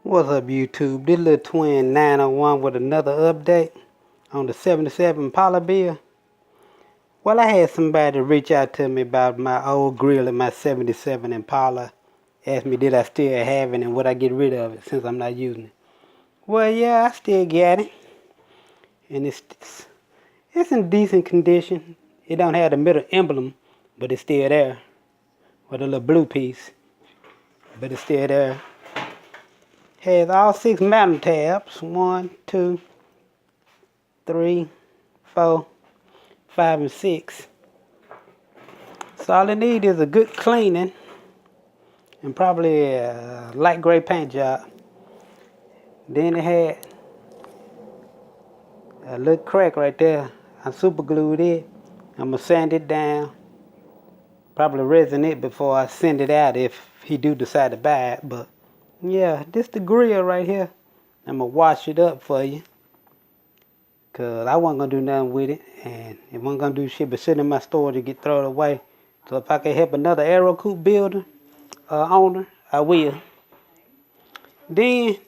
What's up, YouTube? This little twin 901 with another update on the 77 Impala bill. Well, I had somebody reach out to me about my old Grille and my 77 Impala. Asked me did I still have it and would I get rid of it since I'm not using it. Well, yeah, I still got it. And it's in decent condition. It don't have the middle emblem, but it's still there. With a little blue piece. But it's still there. Has all 6 mounting tabs. 1, 2, 3, 4, 5, and 6. So all it needs is a good cleaning and probably a light gray paint job. Then it had a little crack right there. I super glued it. I'm gonna sand it down. Probably resin it before I send it out if he do decide to buy it. But yeah, this the Grille right here. I'm gonna wash it up for you. Cause I wasn't gonna do nothing with it, and it wasn't gonna do shit but sit in my storage to get thrown away. So if I can help another areocoupe builder, owner, I will. Then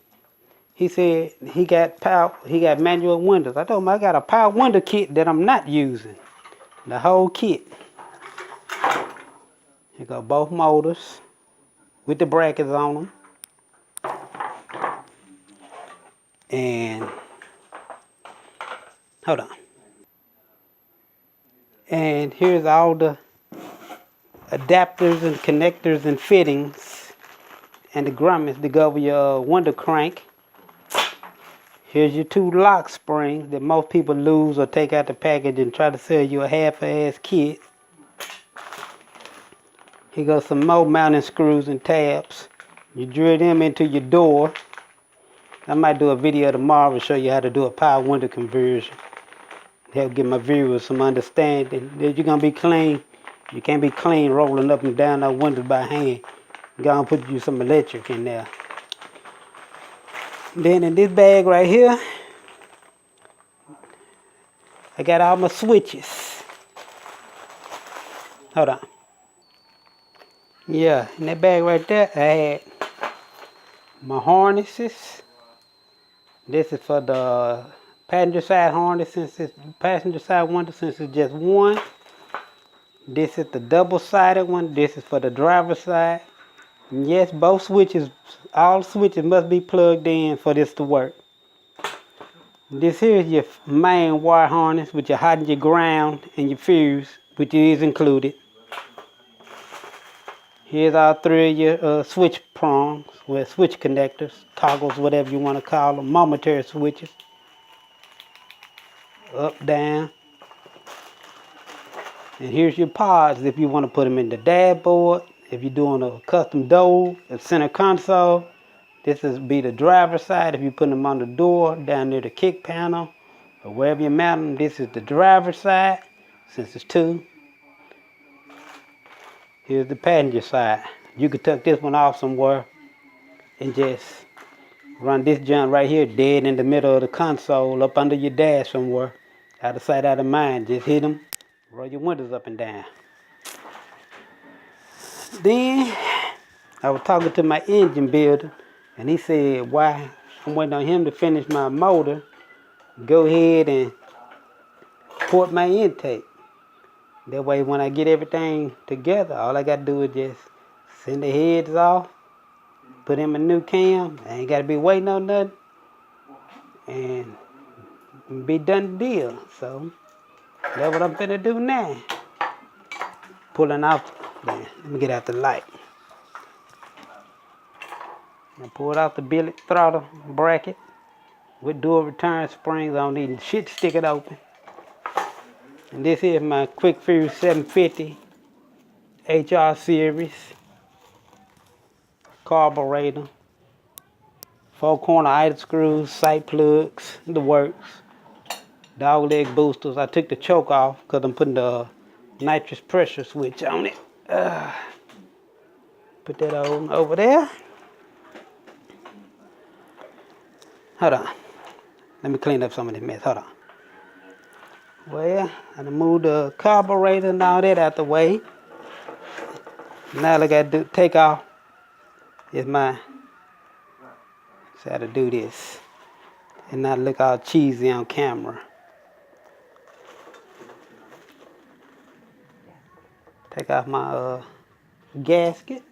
he said he got manual windows. I told him I got a power window kit that I'm not using. The whole kit. It got both motors with the brackets on them. And hold on. And here's all the adapters and connectors and fittings and the grommets to go over your window crank. Here's your 2 lock springs that most people lose or take out the package and try to sell you a half-ass kit. Here goes some more mounting screws and tabs. You drill them into your door. I might do a video tomorrow to show you how to do a power window conversion. Help give my viewers some understanding that you're gonna be clean. You can't be clean rolling up and down that window by hand. You gotta put you some electric in there. Then in this bag right here, I got all my switches. Hold on. Yeah, in that bag right there, I had my harnesses. This is for the passenger side harness since it's passenger side window since it's just one. This is the double-sided one. This is for the driver's side. And yes, both switches, all switches must be plugged in for this to work. This here is your main wire harness with your hot and your ground and your fuse, which is included. Here's all 3 of your switch prongs, with switch connectors, toggles, whatever you want to call them, momentary switches. Up, down. And here's your pods if you want to put them in the dashboard. If you're doing a custom door, a center console, this is be the driver's side. If you put them on the door, down near the kick panel, or wherever you mount them, this is the driver's side, since it's 2. Here's the passenger side. You could tuck this one off somewhere and just run this junk right here dead in the middle of the console up under your dash somewhere. Out of sight, out of mind. Just hit them, roll your windows up and down. Then I was talking to my engine builder and he said, why I'm waiting on him to finish my motor, go ahead and port my intake. That way when I get everything together, all I got to do is just send the heads off, put in a new cam. I ain't got to be waiting on nothing. And be done the deal. So that's what I'm finna do now. Pulling off, man, let me get out the light. I pulled off the billet throttle bracket with dual return springs. I don't need shit to stick it open. And this is my Quick Fuse 750 HR series carburetor. 4 corner idle screws, sight plugs, the works. Dog leg boosters. I took the choke off because I'm putting the nitrous pressure switch on it. Put that on over there. Hold on. Let me clean up some of this mess. Hold on. Well, I done moved the carburetor and all that out the way. Now all I got to do, take off is my So how to do this and not look all cheesy on camera. Take off my gasket.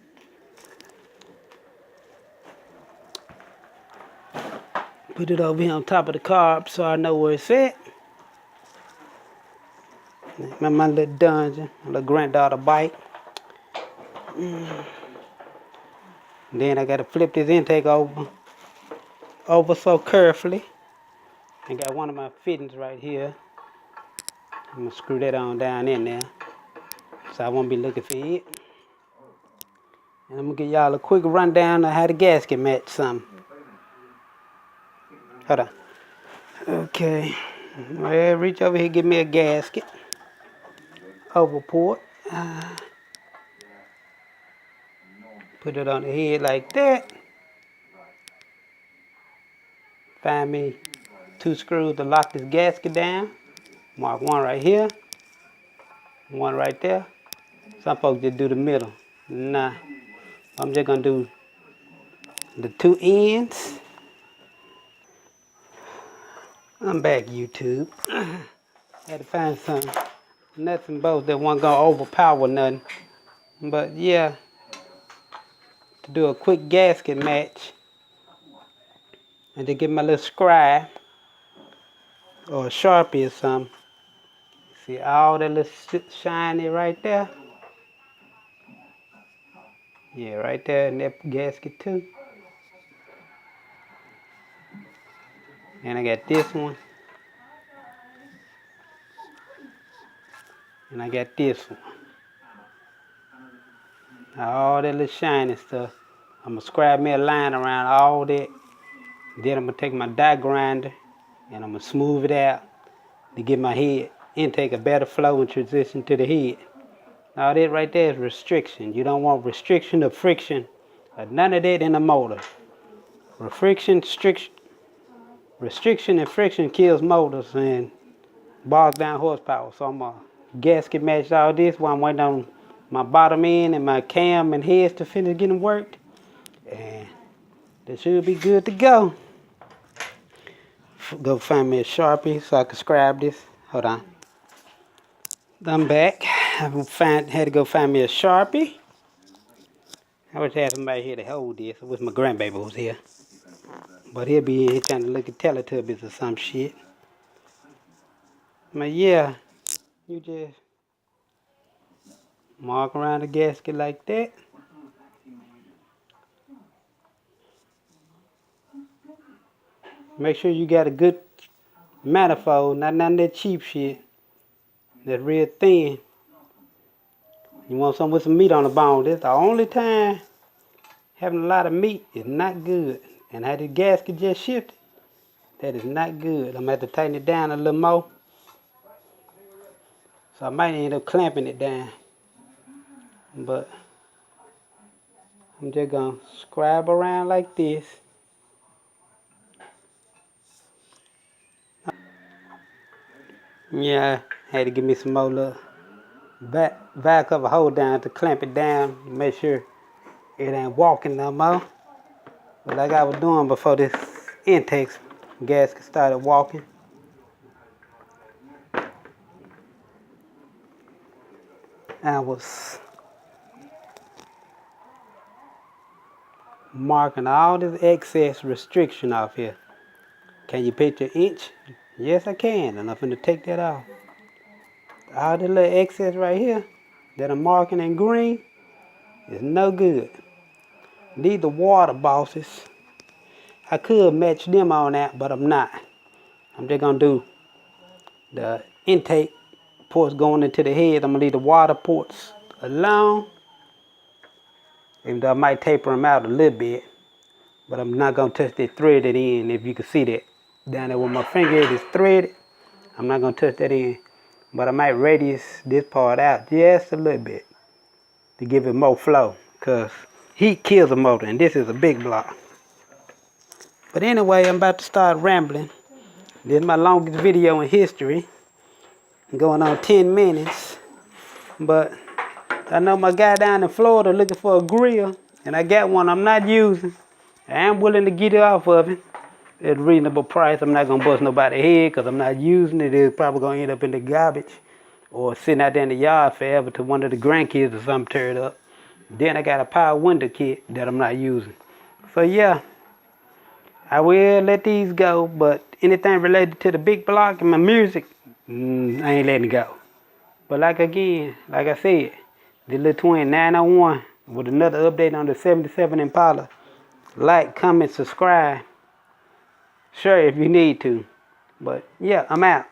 Put it over here on top of the carb so I know where it's at. My little dungeon, my little granddaughter bike. Then I gotta flip this intake over so carefully. I got one of my fittings right here. I'm gonna screw that on down in there, so I won't be looking for it. And I'm gonna give y'all a quick rundown of how the gasket match something. Hold on. Okay. Well, reach over here, give me a gasket. Over port. Put it on the head like that. Find me 2 screws to lock this gasket down. Mark one right here, one right there. Some folks just do the middle. Nah, I'm just gonna do the 2 ends. I'm back, YouTube. Had to find some nuts and bolts that weren't gonna overpower nothing. But yeah, to do a quick gasket match, and to get my little scribe or a Sharpie or something. See all that little shiny right there? Yeah, right there in that gasket too. And I got this one. And I got this one. All that little shiny stuff. I'm gonna scribe me a line around all that. Then I'm gonna take my die grinder and I'm gonna smooth it out to give my head intake a better flow and transition to the head. All that right there is restriction. You don't want restriction or friction or none of that in the motor. Restriction and friction kills motors and bogs down horsepower. So I'm gonna gasket match all this while I'm waiting on my bottom end and my cam and heads to finish getting worked. And that should be good to go. Go find me a Sharpie so I can scribe this. Hold on. I'm back. I had to go find me a Sharpie. I wish I had somebody here to hold this. I wish my grandbaby was here. But he'll be in here trying to look at Teletubbies or some shit. But yeah, you just mark around the gasket like that. Make sure you got a good manifold, not none of that cheap shit. That's real thin. You want something with some meat on the bone. This the only time having a lot of meat is not good. And how the gasket just shifted, that is not good. I'm gonna have to tighten it down a little more. So I might end up clamping it down. But I'm just gonna scribe around like this. Yeah, I had to give me some more little back cover hold down to clamp it down, make sure it ain't walking no more. But like I was doing before this intake gasket started walking. I was marking all this excess restriction off here. Can you picture inch? Yes, I can, and I'm finna take that off. All the little excess right here that I'm marking in green is no good. These are water bosses. I could match them on that, but I'm not. I'm just gonna do the intake ports going into the head. I'm gonna leave the water ports alone. Even though I might taper them out a little bit, but I'm not gonna touch that threaded end. If you can see that down there where my finger is threaded, I'm not gonna touch that end. But I might radius this part out just a little bit to give it more flow, because heat kills a motor, and this is a big block. But anyway, I'm about to start rambling. This is my longest video in history, going on 10 minutes. But I know my guy down in Florida looking for a grill, and I got one I'm not using. I am willing to get it off of it at a reasonable price. I'm not gonna bust nobody's head because I'm not using it. It's probably gonna end up in the garbage or sitting out there in the yard forever till one of the grandkids or something tear it up. Then I got a power window kit that I'm not using. So yeah, I will let these go, but anything related to the big block and my music, I ain't letting it go. But like I said, the little twin 901 with another update on the 77 Impala. Like, comment, subscribe, share if you need to. But yeah, I'm out.